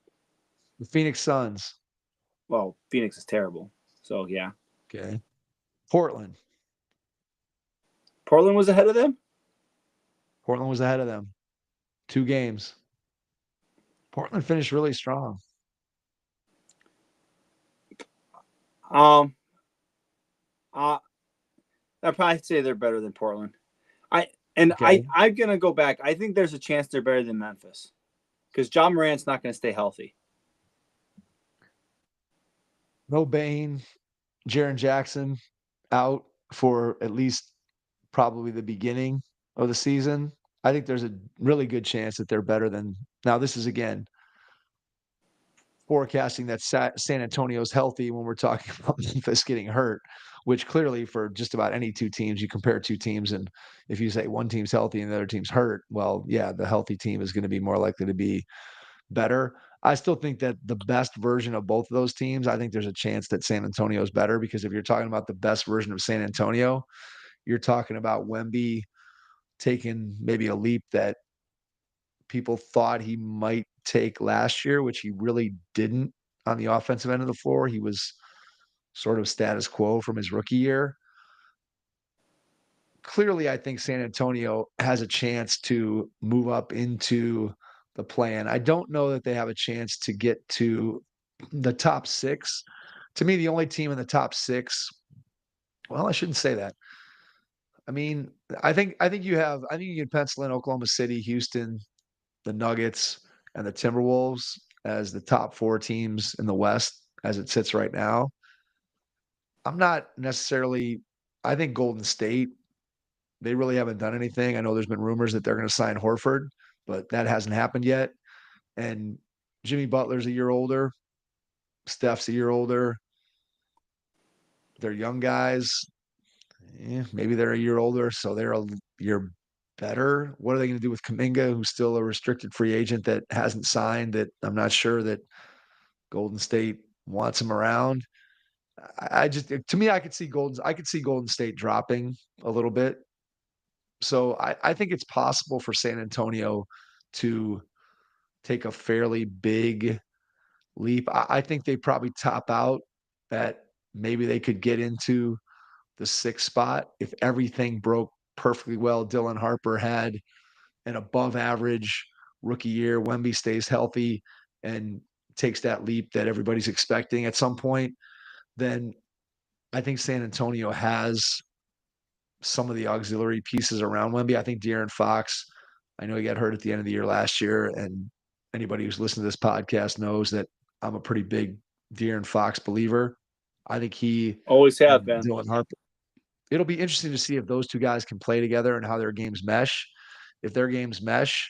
The Phoenix Suns.
Well, Phoenix is terrible. So, yeah.
Okay. Portland.
Portland was ahead of them?
Portland was ahead of them. 2 games. Portland finished really strong.
Um, I'd probably say they're better than Portland.
Okay.
I'm gonna go back. I think there's a chance they're better than Memphis because John Morant's not gonna stay healthy.
No Bane, Jaren Jackson out for at least probably the beginning of the season. I think there's a really good chance that they're better than. Now, this is again forecasting that San Antonio's healthy when we're talking about Memphis getting hurt, which clearly for just about any 2 teams, you compare 2 teams, and if you say one team's healthy and the other team's hurt, well, yeah, the healthy team is going to be more likely to be better. I still think that the best version of both of those teams, I think there's a chance that San Antonio is better because if you're talking about the best version of San Antonio, you're talking about Wemby taking maybe a leap that people thought he might take last year, which he really didn't on the offensive end of the floor. He was sort of status quo from his rookie year. Clearly, I think San Antonio has a chance to move up into the plan. I don't know that they have a chance to get to the top 6. To me, the only team in the top 6, well, I shouldn't say that. I mean, I think you can pencil in Oklahoma City, Houston, the Nuggets, and the Timberwolves as the top 4 teams in the West as it sits right now. I'm not necessarily I think Golden State, they really haven't done anything. I know there's been rumors that they're going to sign Horford, but that hasn't happened yet. And Jimmy Butler's a year older. Steph's a year older. They're young guys. Maybe they're a year older, so they're a year better. What are they going to do with Kuminga, who's still a restricted free agent that hasn't signed? That I'm not sure that Golden State wants him around. I just, to me, I could see Golden State dropping a little bit. So I think it's possible for San Antonio to take a fairly big leap. I think they probably top out at maybe they could get into the 6th spot if everything broke perfectly well. Dylan Harper had an above average rookie year. Wemby stays healthy and takes that leap that everybody's expecting at some point. Then I think San Antonio has some of the auxiliary pieces around Wemby. I think De'Aaron Fox, I know he got hurt at the end of the year last year, and anybody who's listened to this podcast knows that I'm a pretty big De'Aaron Fox believer. I think he
Always have
and
been.
Dylan Harper. It'll be interesting to see if those 2 guys can play together and how their games mesh. If their games mesh,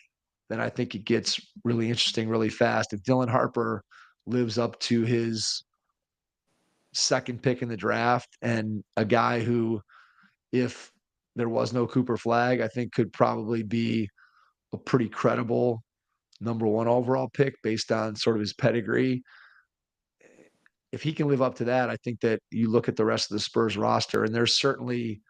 then I think it gets really interesting really fast. If Dylan Harper lives up to his 2nd pick in the draft and a guy who, if there was no Cooper Flag, I think could probably be a pretty credible number 1 overall pick based on sort of his pedigree. If he can live up to that, I think that you look at the rest of the Spurs roster, and there's certainly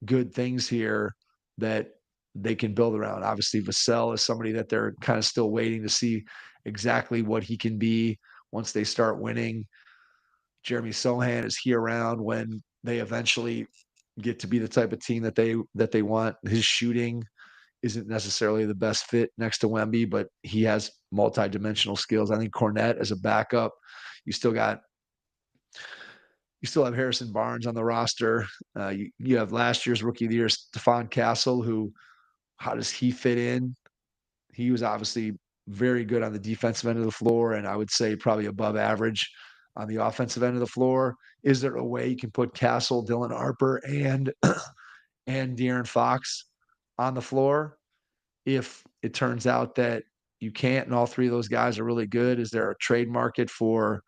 good things here that they can build around. Obviously, Vassell is somebody that they're kind of still waiting to see exactly what he can be once they start winning. Jeremy Sohan, is he around when they eventually get to be the type of team that they want? His shooting isn't necessarily the best fit next to Wemby, but he has multi-dimensional skills. I think Cornette as a backup, you still got you still have Harrison Barnes on the roster. You have last year's rookie of the year, Stephon Castle, who, how does he fit in? He was obviously very good on the defensive end of the floor, and I would say probably above average on the offensive end of the floor. Is there a way you can put Castle, Dylan Harper, and and De'Aaron Fox on the floor? If it turns out that you can't, and all 3 of those guys are really good, is there a trade market for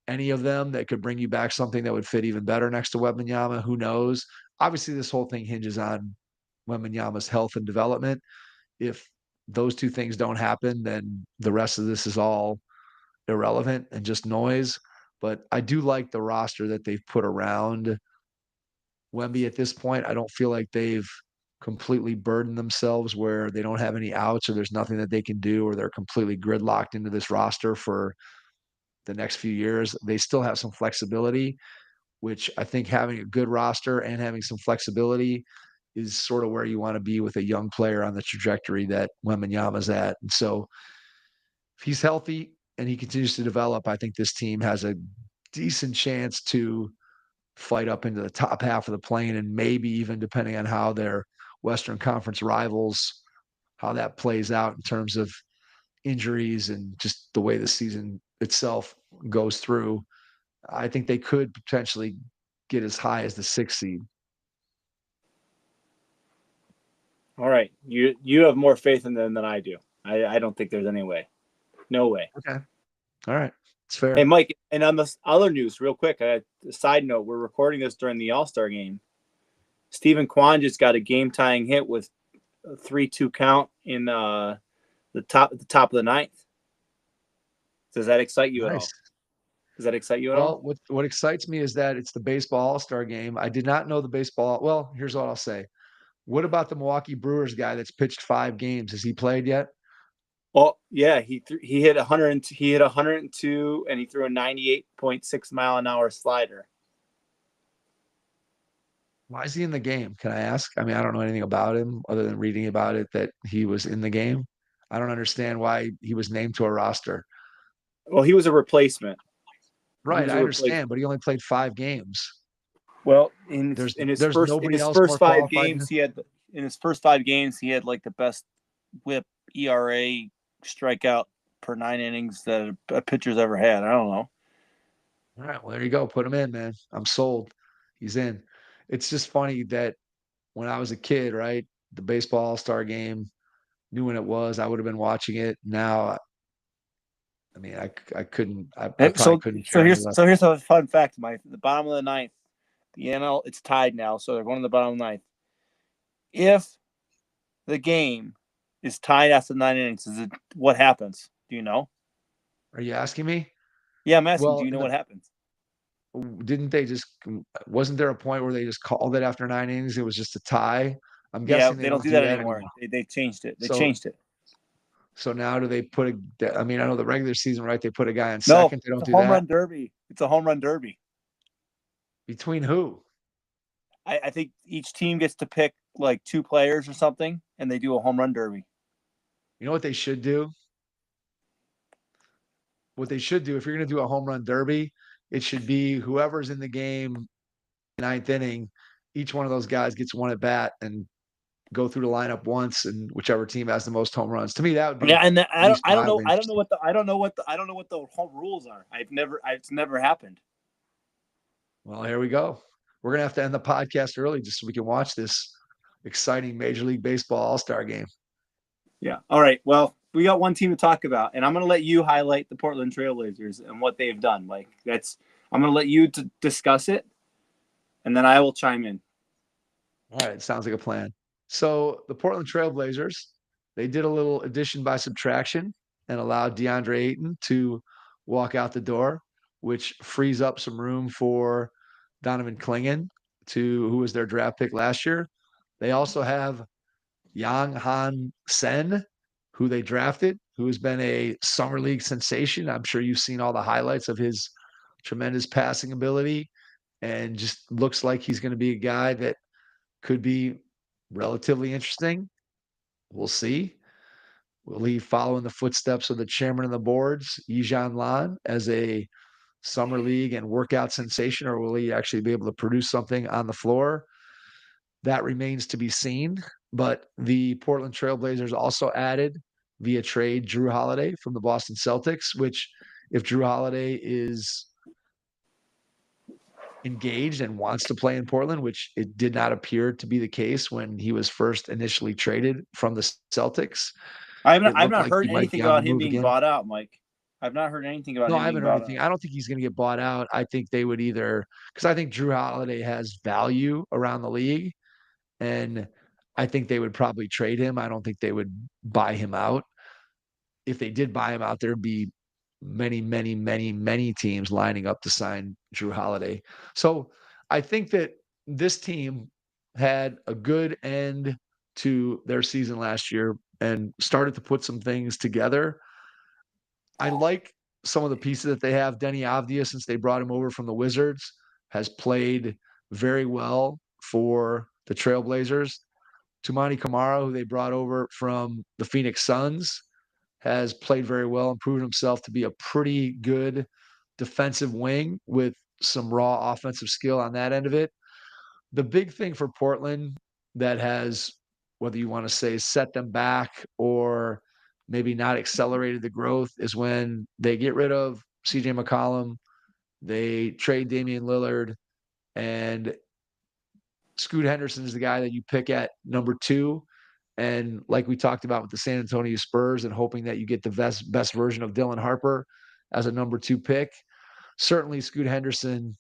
any of them that could bring you back something that would fit even better next to Wembanyama? Who knows? Obviously, this whole thing hinges on Wembanyama's health and development. If those 2 things don't happen, then the rest of this is all irrelevant and just noise. But I do like the roster that they've put around Wemby at this point. I don't feel like they've completely burdened themselves where they don't have any outs or there's nothing that they can do or they're completely gridlocked into this roster for the next few years. They still have some flexibility, which I think having a good roster and having some flexibility is sort of where you want to be with a young player on the trajectory that Wembanyama's at. And so if he's healthy and he continues to develop, I think this team has a decent chance to fight up into the top half of the plane and maybe even depending on how their Western Conference rivals, how that plays out in terms of injuries and just the way the season itself goes through. I think they could potentially get as high as the 6th seed.
All right, you have more faith in them than I do. I don't think there's any way. No way.
Okay. All right. It's fair.
Hey, Mike, and on this other news, real quick, a side note, we're recording this during the All-Star game. Stephen Kwan just got a game-tying hit with a 3-2 count in the top of the ninth. Does that excite you at all? Does that excite you at all?
Well, what excites me is that it's the baseball All-Star game. I did not know the baseball. Well, here's what I'll say. What about the Milwaukee Brewers guy that's pitched 5 games? Has he played yet?
Well, yeah, he hit 100. He hit 102, and he threw a 98.6 mile an hour slider.
Why is he in the game? Can I ask? I mean, I don't know anything about him other than reading about it that he was in the game. I don't understand why he was named to a roster.
Well, he was a replacement.
Right, I understand, but he only played 5 games.
Well, in his first 5 games, he had like the best WHIP, ERA, strikeout per 9 innings that a pitcher's ever had. I don't know.
All right, well, there you go. Put him in, man. I'm sold. He's in. It's just funny that when I was a kid, right, the baseball All-Star game, knew when it was. I would have been watching it. Now, I mean, I couldn't. I probably couldn't.
So here's a fun fact. The bottom of the ninth, the NL, it's tied now, so they're going to the bottom of the ninth. If the game is tied after 9 innings, what happens? Do you know?
Are you asking me?
Yeah, I'm asking. Do you know what happens?
Didn't they just? Wasn't there a point where they just called it after 9 innings? It was just a tie. I'm guessing
they don't do that anymore. They changed it. They changed it.
So now do they put a? I mean, I know the regular season, right? They put a guy in second. They don't do that.
Home run derby. It's a home run derby.
Between who?
I think each team gets to pick like 2 players or something, and they do a home run derby.
You know what they should do? What they should do, if you're going to do a home run derby, it should be whoever's in the game, 9th inning, each one of those guys gets one at bat and go through the lineup once, and whichever team has the most home runs. To me, that would be
and I don't know what the home rules are. It's never happened.
Well, here we go. We're gonna have to end the podcast early just so we can watch this exciting Major League Baseball All-Star game.
Yeah. All right. Well, we got one team to talk about, and I'm going to let you highlight the Portland Trailblazers and what they've done. Like I'm going to let you discuss it, and then I will chime in.
All right. Sounds like a plan. So the Portland Trailblazers, they did a little addition by subtraction and allowed DeAndre Ayton to walk out the door, which frees up some room for Donovan Clingan, who was their draft pick last year. They also have Yang Han Sen, who they drafted, who has been a summer league sensation. I'm sure you've seen all the highlights of his tremendous passing ability and just looks like he's going to be a guy that could be relatively interesting. We'll see. Will he follow in the footsteps of the chairman of the boards, Yijan Lan, as a summer league and workout sensation, or will he actually be able to produce something on the floor? That remains to be seen. But the Portland Trailblazers also added via trade Drew Holiday from the Boston Celtics, which if Drew Holiday is engaged and wants to play in Portland, which it did not appear to be the case when he was first initially traded from the Celtics.
I've not heard anything about him being bought out, Mike. I've not heard anything about him.
No, I haven't heard anything. I don't think he's going to get bought out. I think they would either, because I think Drew Holiday has value around the league, and I think they would probably trade him. I don't think they would buy him out. If they did buy him out, there'd be many, many, many, many teams lining up to sign Drew Holiday. So I think that this team had a good end to their season last year and started to put some things together. I like some of the pieces that they have. Denny Avdia, since they brought him over from the Wizards, has played very well for the Trailblazers. Toumani Camara, who they brought over from the Phoenix Suns, has played very well and proven himself to be a pretty good defensive wing with some raw offensive skill on that end of it. The big thing for Portland that has, whether you want to say set them back or maybe not accelerated the growth, is when they get rid of CJ McCollum, they trade Damian Lillard, and Scoot Henderson is the guy that you pick at number 2. And like we talked about with the San Antonio Spurs and hoping that you get the best version of Dylan Harper as a number 2 pick. Certainly Scoot Henderson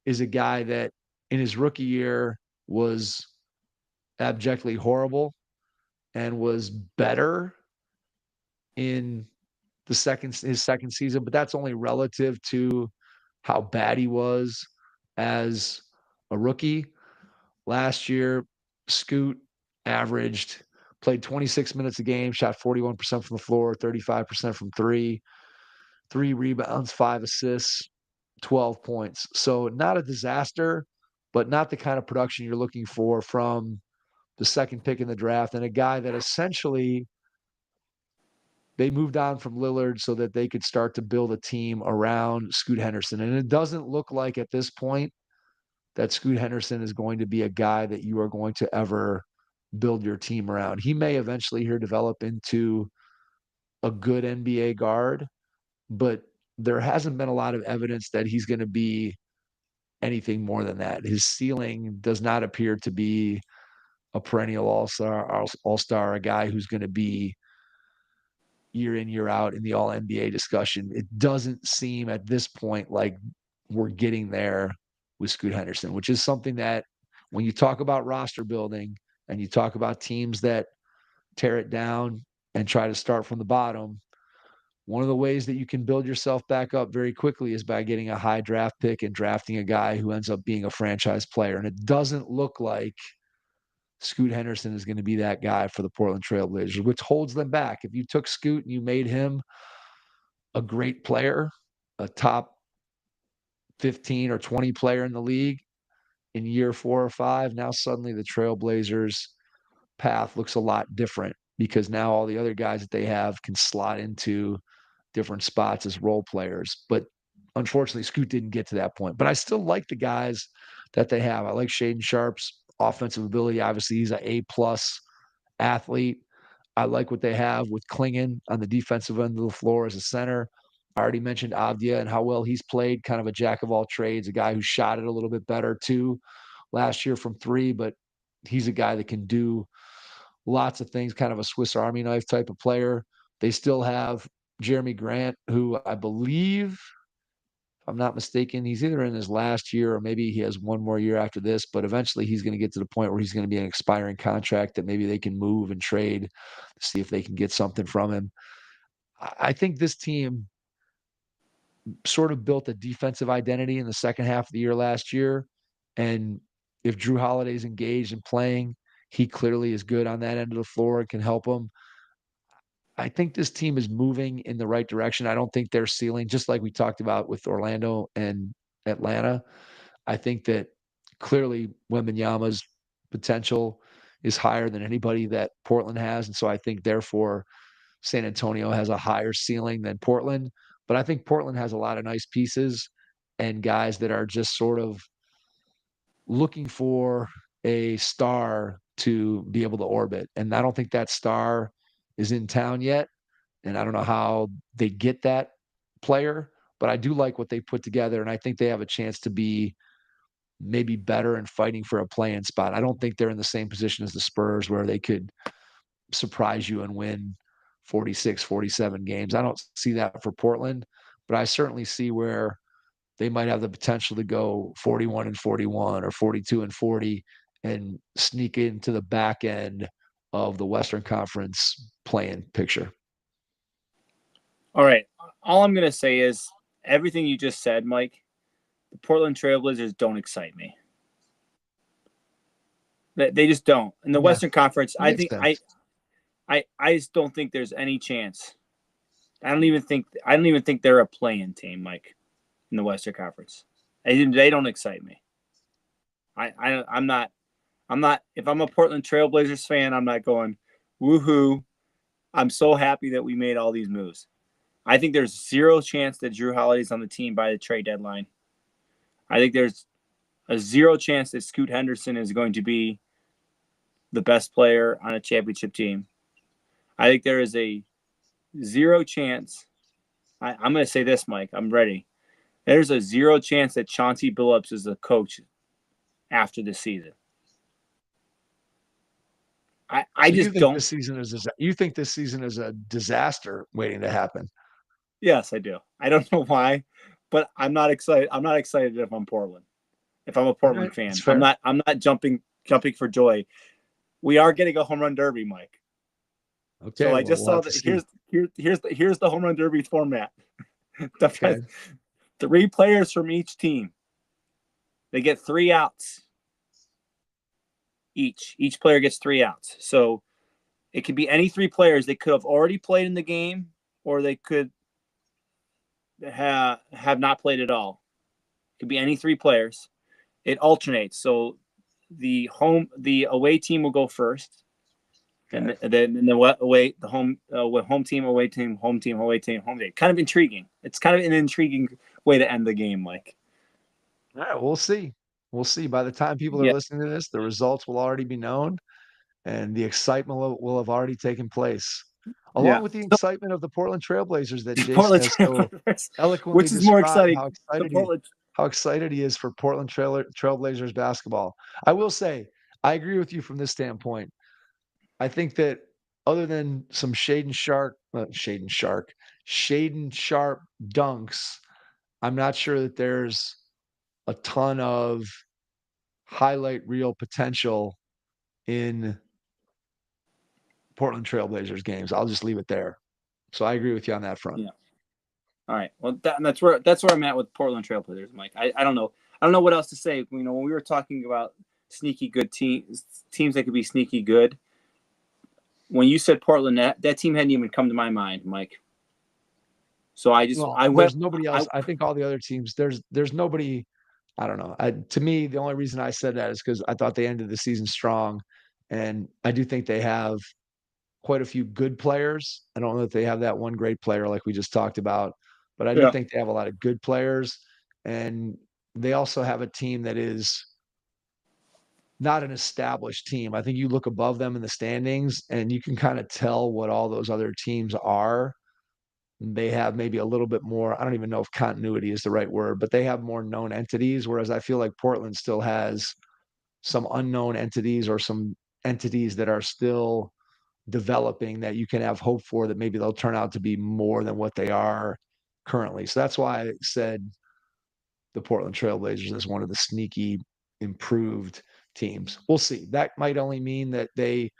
is a guy that in his rookie year was abjectly horrible and was better in his second season, but that's only relative to how bad he was as a rookie. Last year, Scoot played 26 minutes a game, shot 41% from the floor, 35% from three, 3 rebounds, 5 assists, 12 points. So not a disaster, but not the kind of production you're looking for from the second pick in the draft, and a guy that essentially they moved on from Lillard so that they could start to build a team around Scoot Henderson. And it doesn't look like at this point that Scoot Henderson is going to be a guy that you are going to ever build your team around. He may eventually here develop into a good NBA guard, but there hasn't been a lot of evidence that he's going to be anything more than that. His ceiling does not appear to be a perennial all-star, a guy who's going to be year in, year out in the all NBA discussion. It doesn't seem at this point like we're getting there with Scoot Henderson, which is something that when you talk about roster building and you talk about teams that tear it down and try to start from the bottom, one of the ways that you can build yourself back up very quickly is by getting a high draft pick and drafting a guy who ends up being a franchise player. And it doesn't look like Scoot Henderson is going to be that guy for the Portland Trailblazers, which holds them back. If you took Scoot and you made him a great player, a top 15 or 20 player in the league in year 4 or 5, now suddenly the Trailblazers path looks a lot different because now all the other guys that they have can slot into different spots as role players. But unfortunately, Scoot didn't get to that point. But I still like the guys that they have. I like Shaden Sharp's offensive ability. Obviously, he's an A-plus athlete. I like what they have with Klingon on the defensive end of the floor as a center. I already mentioned Avdia and how well he's played, kind of a jack of all trades, a guy who shot it a little bit better too last year from 3, but he's a guy that can do lots of things, kind of a Swiss Army knife type of player. They still have Jeremy Grant, who I believe, if I'm not mistaken, he's either in his last year or maybe he has one more year after this, but eventually he's going to get to the point where he's going to be an expiring contract that maybe they can move and trade to see if they can get something from him. I think this team sort of built a defensive identity in the second half of the year last year. And if Drew Holiday's engaged and playing, he clearly is good on that end of the floor and can help them. I think this team is moving in the right direction. I don't think their ceiling, just like we talked about with Orlando and Atlanta, I think that clearly Wembanyama's potential is higher than anybody that Portland has. And so I think therefore San Antonio has a higher ceiling than Portland. But I think Portland has a lot of nice pieces and guys that are just sort of looking for a star to be able to orbit. And I don't think that star is in town yet. And I don't know how they get that player, but I do like what they put together. And I think they have a chance to be maybe better and fighting for a play-in spot. I don't think they're in the same position as the Spurs where they could surprise you and win 46, 47 games. I don't see that for Portland, but I certainly see where they might have the potential to go 41-41 or 42-40 and sneak into the back end of the Western Conference play-in picture.
All right. all I'm gonna say is everything you just said, Mike. The Portland Trailblazers don't excite me. They just don't. In the
Yeah,
Western Conference,
that
I
makes
think
sense.
I just don't think there's any chance. I don't even think they're a play-in team, Mike, in the Western Conference. They don't excite me. I'm not if I'm a Portland Trailblazers fan, I'm not going, woohoo. I'm so happy that we made all these moves. I think there's zero chance that Drew Holiday's on the team by the trade deadline. I think there's a zero chance that Scoot Henderson is going to be the best player on a championship team. I think there is a zero chance. I'm going to say this, Mike. I'm ready. There's a zero chance that Chauncey Billups is the coach after the season. I
So you
just
think
don't.
this season is a disaster waiting to happen?
Yes, I do. I don't know why, but I'm not excited. I'm not excited if I'm Portland. If I'm a Portland
That's
fan,
fair.
I'm not jumping for joy. We are getting a home run derby, Mike.
Okay,
So I
well,
just
we'll
saw
have to
that.
see.
Here's the home run derby format.
Okay.
3 players from each team. They get 3 outs each. Each player gets 3 outs. So it could be any 3 players. They could have already played in the game, or they could have not played at all. It could be any 3 players. It alternates. So the away team will go first,
Okay.
and then the home team, away team, home team, away team, home team. Kind of intriguing. It's kind of an intriguing way to end the game, Mike.
All right, we'll see. We'll see. By the time people are
Yeah,
listening to this, the results will already be known and the excitement will have already taken place, along
yeah.
with the excitement of the Portland Trailblazers that Jason
Portland
has so
Trailblazers,
eloquently
which is more
described
exciting. The Portland.
how excited he is for Portland Trailblazers basketball. I will say, I agree with you from this standpoint. I think that other than some Shaden Sharp dunks, I'm not sure that there's a ton of highlight reel potential in Portland Trailblazers games. I'll just leave it there. So I agree with you on that front.
Yeah. All right. Well, that's where I'm at with Portland Trailblazers, Mike. I don't know. I don't know what else to say. You know, when we were talking about sneaky good teams that could be sneaky good, when you said Portland, that team hadn't even come to my mind, Mike. So
Well,
I went.
there's nobody else. I think all the other teams, there's nobody. I don't know. To me, the only reason I said that is because I thought they ended the season strong, and I do think they have quite a few good players. I don't know if they have that one great player like we just talked about, but I do
Yeah.
think they have a lot of good players, and they also have a team that is not an established team. I think you look above them in the standings, and you can kind of tell what all those other teams are. They have maybe a little bit more. I don't even know if continuity is the right word, but they have more known entities. Whereas I feel like Portland still has some unknown entities or some entities that are still developing that you can have hope for that maybe they'll turn out to be more than what they are currently. So that's why I said the Portland Trailblazers is one of the sneaky improved teams. We'll see. That might only mean that they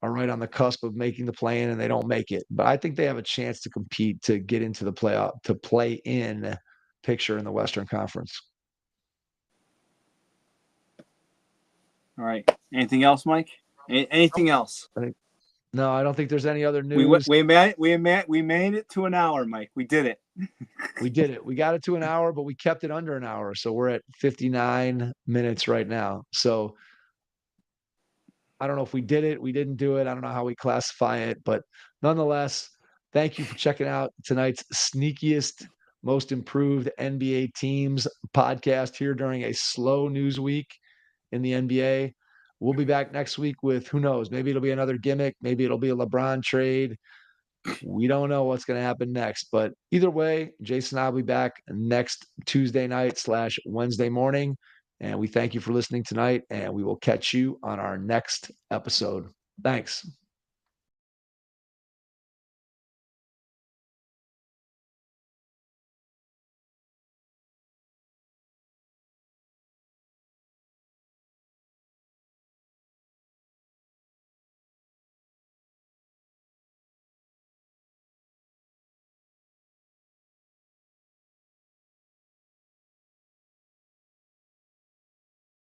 are right on the cusp of making the play in and they don't make it. But I think they have a chance to compete to get into the playoff to play in picture in the Western Conference.
All right. Anything else, Mike? Anything else?
I think no, I don't think there's any other
We
news.
made it to an hour, Mike. We did it.
We did it. We got it to an hour, but we kept it under an hour. So we're at 59 minutes right now. So I don't know if we did it, we didn't do it. I don't know how we classify it, but nonetheless, thank you for checking out tonight's sneakiest, most improved NBA teams podcast here during a slow news week in the NBA. We'll be back next week with who knows, maybe it'll be another gimmick, maybe it'll be a LeBron trade. We don't know what's going to happen next, but either way, Jason and I will be back next Tuesday night / Wednesday morning. And we thank you for listening tonight, and we will catch you on our next episode. Thanks.